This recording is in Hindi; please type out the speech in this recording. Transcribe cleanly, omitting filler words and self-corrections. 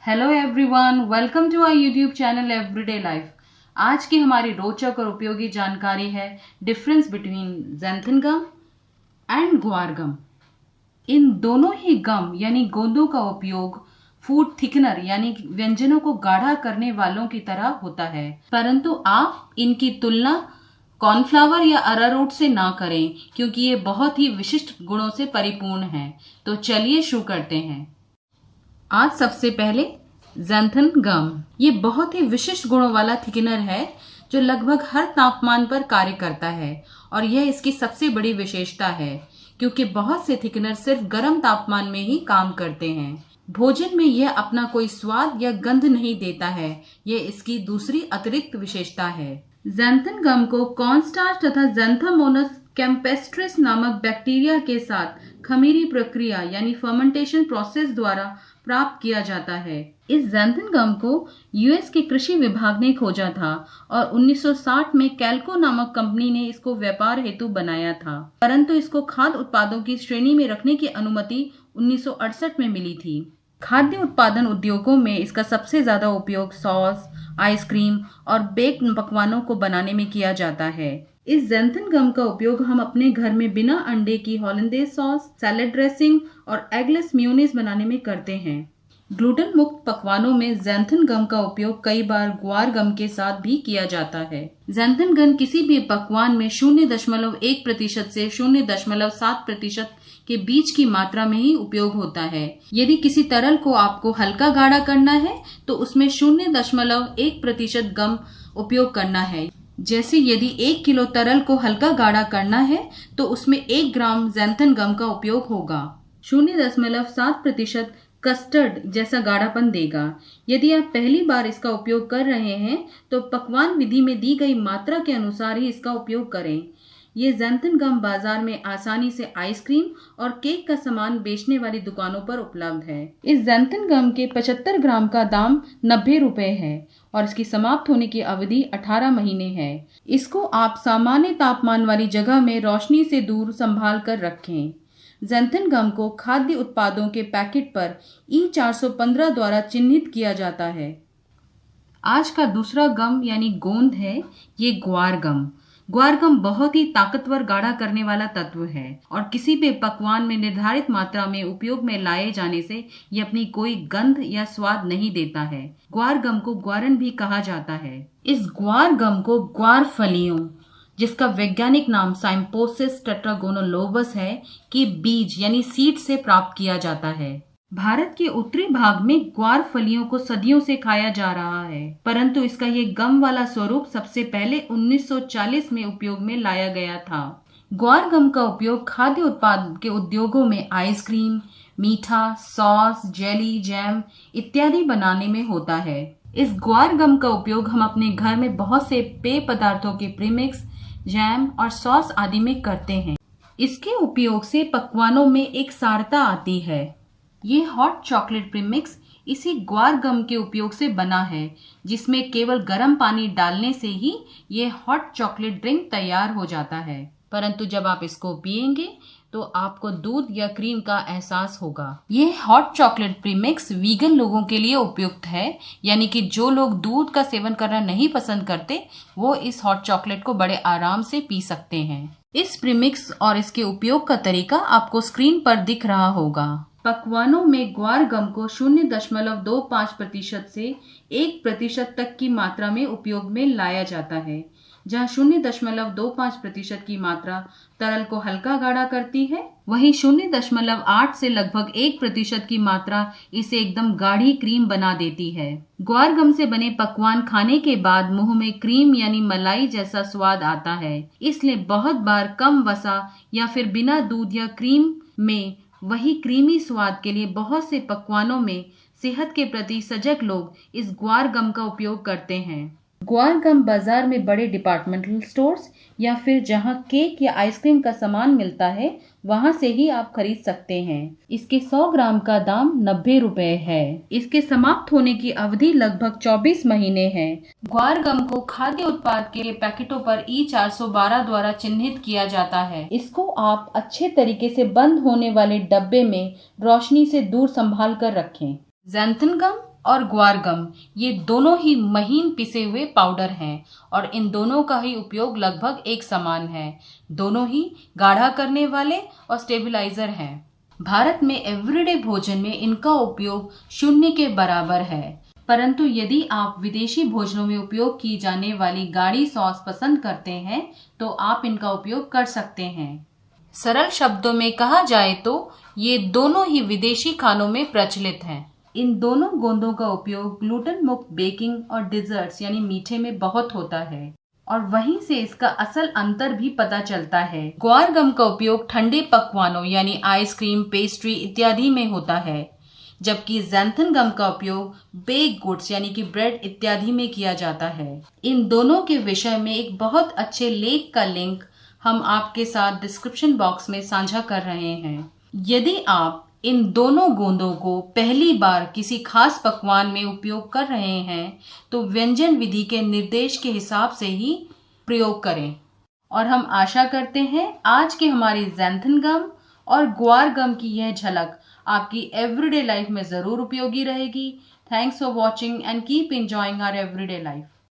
Hello everyone, welcome to our YouTube channel everyday life. आज की हमारी रोचक और उपयोगी जानकारी है difference between xanthan gum and guar gum. इन दोनों ही गम यानी गोंदों का उपयोग फूड थिकनर यानी व्यंजनों को गाढ़ा करने वालों की तरह होता है, परंतु आप इनकी तुलना कॉर्नफ्लावर या अरारोट से ना करें क्योंकि ये बहुत ही विशिष्ट गुणों से परिपूर्ण हैं। तो चलिए शुरू करते हैं। आज सबसे पहले ज़ैंथन गम। ये बहुत ही विशिष्ट गुणों वाला थिकनर है जो लगभग हर तापमान पर कार्य करता है और यह इसकी सबसे बड़ी विशेषता है क्योंकि बहुत से थिकनर सिर्फ गर्म तापमान में ही काम करते हैं। भोजन में यह अपना कोई स्वाद या गंध नहीं देता है, यह इसकी दूसरी अतिरिक्त विशेषता है। ज़ैंथन गम को कॉर्नस्टार्च तथा ज़ैंथोमोनस कैम्पेस्ट्रिस नामक बैक्टीरिया के साथ खमीरी प्रक्रिया यानी फर्मेंटेशन प्रोसेस द्वारा प्राप्त किया जाता है। इस ज़ैंथन गम को यूएस के कृषि विभाग ने खोजा था और 1960 में कैल्को नामक कंपनी ने इसको व्यापार हेतु बनाया था, परंतु इसको खाद्य उत्पादों की श्रेणी में रखने की अनुमति 1968 में मिली थी। खाद्य उत्पादन उद्योगों में इसका सबसे ज्यादा उपयोग सॉस, आइसक्रीम और बेक्ड पकवानों को बनाने में किया जाता है। इस ज़ैंथन गम का उपयोग हम अपने घर में बिना अंडे की हॉलैंडेज सॉस, सैलेड ड्रेसिंग और एगलेस मेयोनीज बनाने में करते हैं। ग्लूटेन मुक्त पकवानों में ज़ैंथन गम का उपयोग कई बार ग्वार गम के साथ भी किया जाता है। ज़ैंथन गम किसी भी पकवान में 0.1% से 0.7% के बीच की मात्रा में ही उपयोग होता है। यदि किसी तरल को आपको हल्का गाढ़ा करना है तो उसमें 0.1% गम उपयोग करना है। जैसे यदि 1 किलो तरल को हल्का गाढ़ा करना है तो उसमें 1 ग्राम ज़ैंथन गम का उपयोग होगा। 0.7% कस्टर्ड जैसा गाढ़ापन देगा। यदि आप पहली बार इसका उपयोग कर रहे हैं तो पकवान विधि में दी गई मात्रा के अनुसार ही इसका उपयोग करें। ये ज़ैंथन गम बाजार में आसानी से आइसक्रीम और केक का सामान बेचने वाली दुकानों पर उपलब्ध है। इस ज़ैंथन गम के 75 ग्राम का दाम 90 रुपए है और इसकी समाप्त होने की अवधि 18 महीने है। इसको आप सामान्य तापमान वाली जगह में रोशनी से दूर संभाल कर रखें। ज़ैंथन गम को खाद्य उत्पादों के पैकेट पर E415 द्वारा चिन्हित किया जाता है। आज का दूसरा गम यानी गोंद है ये ग्वार गम। ग्वार गम बहुत ही ताकतवर गाढ़ा करने वाला तत्व है और किसी भी पकवान में निर्धारित मात्रा में उपयोग में लाए जाने से ये अपनी कोई गंध या स्वाद नहीं देता है। ग्वार गम को ग्वारन भी कहा जाता है। इस ग्वार गम को ग्वार फलियों, जिसका वैज्ञानिक नाम साइम्पोसिस टेट्रागोनोलोबस है, कि बीज यानी सीड से प्राप्त किया जाता है। भारत के उत्तरी भाग में ग्वार फलियों को सदियों से खाया जा रहा है, परंतु इसका ये गम वाला स्वरूप सबसे पहले 1940 में उपयोग में लाया गया था। ग्वार गम का उपयोग खाद्य उत्पाद के उद्योगों में आइसक्रीम, मीठा, सॉस, जेली, जैम इत्यादि बनाने में होता है। इस ग्वार गम का उपयोग हम अपने घर में बहुत से पेय पदार्थों के प्रीमिक्स, जैम और सॉस आदि में करते हैं। इसके उपयोग से पकवानों में एक सारता आती है। ये हॉट चॉकलेट प्रीमिक्स इसी ग्वार गम के उपयोग से बना है, जिसमें केवल गर्म पानी डालने से ही ये हॉट चॉकलेट ड्रिंक तैयार हो जाता है, परंतु जब आप इसको पिएंगे तो आपको दूध या क्रीम का एहसास होगा। ये हॉट चॉकलेट प्रीमिक्स वीगन लोगों के लिए उपयुक्त है, यानी कि जो लोग दूध का सेवन करना नहीं पसंद करते वो इस हॉट चॉकलेट को बड़े आराम से पी सकते हैं। इस प्रीमिक्स और इसके उपयोग का तरीका आपको स्क्रीन पर दिख रहा होगा। पकवानों में ग्वार गम को 0.25% से 1% तक की मात्रा में उपयोग में लाया जाता है, जहां 0.25% की मात्रा तरल को हल्का गाढ़ा करती है, वहीं 0.8 से लगभग 1% की मात्रा इसे एकदम गाढ़ी क्रीम बना देती है। ग्वार गम से बने पकवान खाने के बाद मुंह में क्रीम यानी मलाई जैसा स्वाद आता है, इसलिए बहुत बार कम वसा या फिर बिना दूध या क्रीम में वही क्रीमी स्वाद के लिए बहुत से पकवानों में सेहत के प्रति सजग लोग इस ग्वार गम का उपयोग करते हैं। ग्वार गम बाजार में बड़े डिपार्टमेंटल स्टोर्स या फिर जहां केक या आइसक्रीम का सामान मिलता है वहां से ही आप खरीद सकते हैं। इसके 100 ग्राम का दाम 90 रुपए है। इसके समाप्त होने की अवधि लगभग 24 महीने है। ग्वार गम को खाद्य उत्पाद के पैकेटों पर E412 द्वारा चिन्हित किया जाता है। इसको आप अच्छे तरीके से बंद होने वाले डब्बे में रोशनी से दूर संभाल कर रखें। ज़ैंथन गम और ग्वार गम ये दोनों ही महीन पिसे हुए पाउडर हैं और इन दोनों का ही उपयोग लगभग एक समान है। दोनों ही गाढ़ा करने वाले और स्टेबलाइजर हैं। भारत में एवरीडे भोजन में इनका उपयोग 0 के बराबर है, परंतु यदि आप विदेशी भोजनों में उपयोग की जाने वाली गाढ़ी सॉस पसंद करते हैं तो आप इनका उपयोग कर सकते हैं। सरल शब्दों में कहा जाए तो ये दोनों ही विदेशी खानों में प्रचलित हैं। इन दोनों गोंदों का उपयोग ग्लूटेन मुक्त बेकिंग और डिजर्ट्स यानी मीठे में बहुत होता है और वहीं से इसका असल अंतर भी पता चलता है। ग्वार गम का उपयोग ठंडे पकवानों यानी आइसक्रीम, पेस्ट्री इत्यादि में होता है, जबकि ज़ैंथन गम का उपयोग बेक गुड्स यानी कि ब्रेड इत्यादि में किया जाता है। इन दोनों के विषय में एक बहुत अच्छे लेख का लिंक हम आपके साथ डिस्क्रिप्शन बॉक्स में साझा कर रहे हैं। यदि आप इन दोनों गोंदों को पहली बार किसी खास पकवान में उपयोग कर रहे हैं तो व्यंजन विधि के निर्देश के हिसाब से ही प्रयोग करें। और हम आशा करते हैं आज के हमारी ज़ैंथन गम और ग्वार गम की यह झलक आपकी एवरीडे लाइफ में ज़रूर उपयोगी रहेगी। Thanks for watching and keep enjoying our everyday life.